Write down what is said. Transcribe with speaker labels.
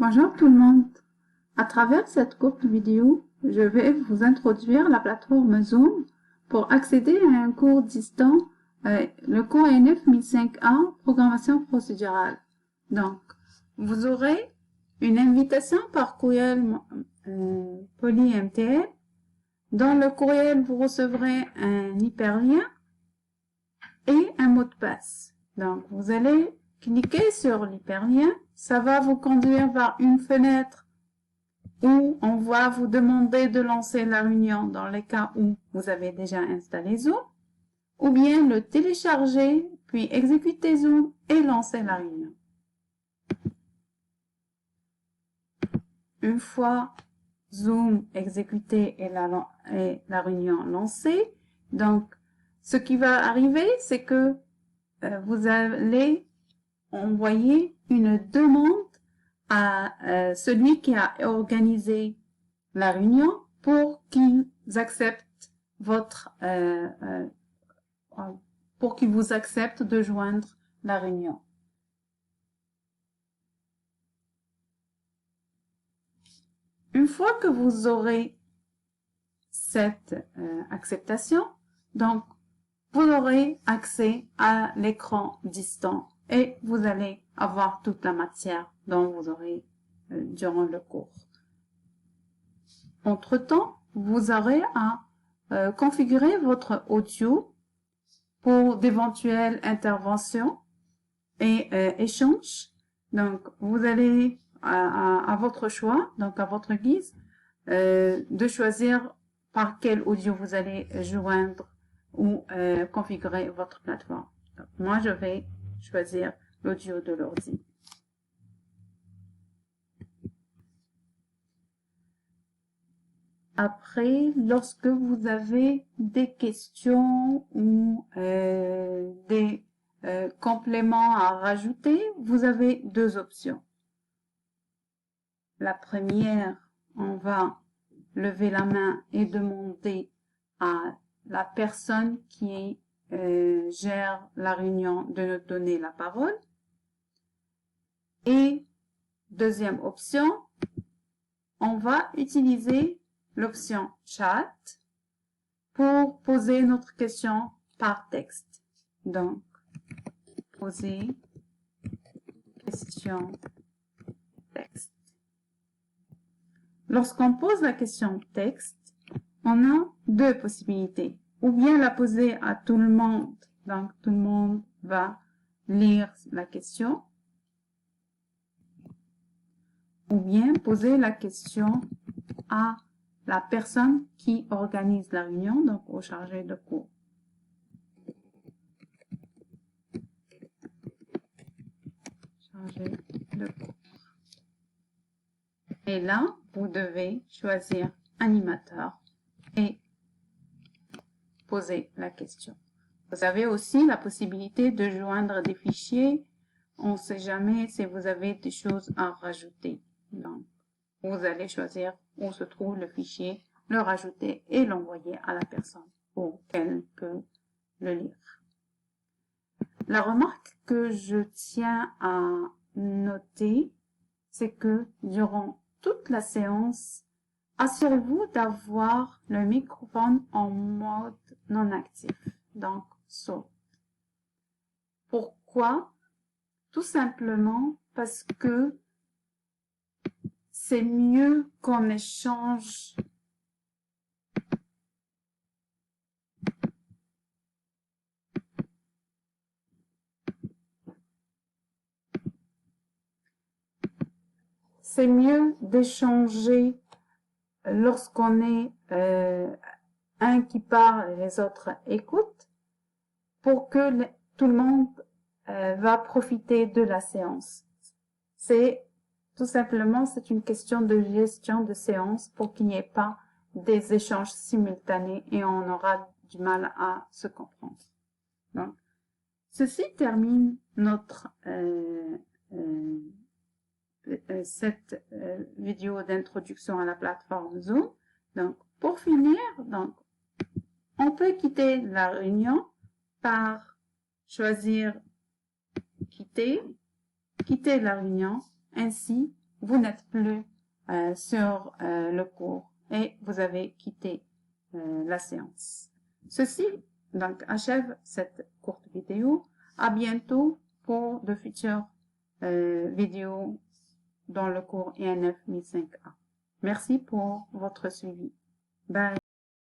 Speaker 1: Bonjour tout le monde. À travers cette courte vidéo, je vais vous introduire la plateforme Zoom pour accéder à un cours distant, le cours NF 1005A, programmation procédurale. Donc, vous aurez une invitation par courriel PolyMTL. Dans le courriel, vous recevrez un hyperlien et un mot de passe. Donc, vous allez cliquer sur l'hyperlien. Ça va vous conduire vers une fenêtre où on va vous demander de lancer la réunion dans les cas où vous avez déjà installé Zoom, ou bien le télécharger, puis exécuter Zoom et lancer la réunion. Une fois Zoom exécuté et la réunion lancée, donc ce qui va arriver, c'est que vous allez envoyer une demande à celui qui a organisé la réunion pour qu'il accepte pour qu'il vous accepte de joindre la réunion. Une fois que vous aurez cette acceptation, donc vous aurez accès à l'écran distant et vous allez avoir toute la matière dont vous aurez durant le cours. Entre-temps, vous aurez à configurer votre audio pour d'éventuelles interventions et échanges. Donc, vous allez à votre choix, donc à votre guise, de choisir par quel audio vous allez joindre ou configurer votre plateforme. Donc, moi, je vais choisir l'audio de l'ordi. Après, lorsque vous avez des questions ou des compléments à rajouter, vous avez deux options. La première, on va lever la main et demander à la personne qui gère la réunion de nous donner la parole. Et deuxième option, on va utiliser l'option chat pour poser notre question par texte. Donc, poser question texte. Lorsqu'on pose la question texte, on a deux possibilités. Ou bien la poser à tout le monde, donc tout le monde va lire la question. Ou bien poser la question à la personne qui organise la réunion, donc au chargé de cours. Chargé de cours. Et là, vous devez choisir animateur et poser la question. Vous avez aussi la possibilité de joindre des fichiers. On ne sait jamais si vous avez des choses à rajouter. Donc, vous allez choisir où se trouve le fichier, le rajouter et l'envoyer à la personne pour qu'elle peut le lire. La remarque que je tiens à noter, c'est que durant toute la séance, assurez-vous d'avoir le microphone en mode non actif, donc saut. Pourquoi? Tout simplement parce que c'est mieux qu'on échange c'est mieux d'échanger lorsqu'on est un qui parle et les autres écoutent pour que tout le monde va profiter de la séance. C'est tout simplement, c'est une question de gestion de séance pour qu'il n'y ait pas des échanges simultanés et on aura du mal à se comprendre. Donc, ceci termine notre cette vidéo d'introduction à la plateforme Zoom. Donc, pour finir, donc, on peut quitter la réunion par choisir quitter la réunion. Ainsi, vous n'êtes plus sur le cours et vous avez quitté la séance. Ceci donc achève cette courte vidéo. À bientôt pour de futures vidéos dans le cours INF 1005A. Merci pour votre suivi. Bye.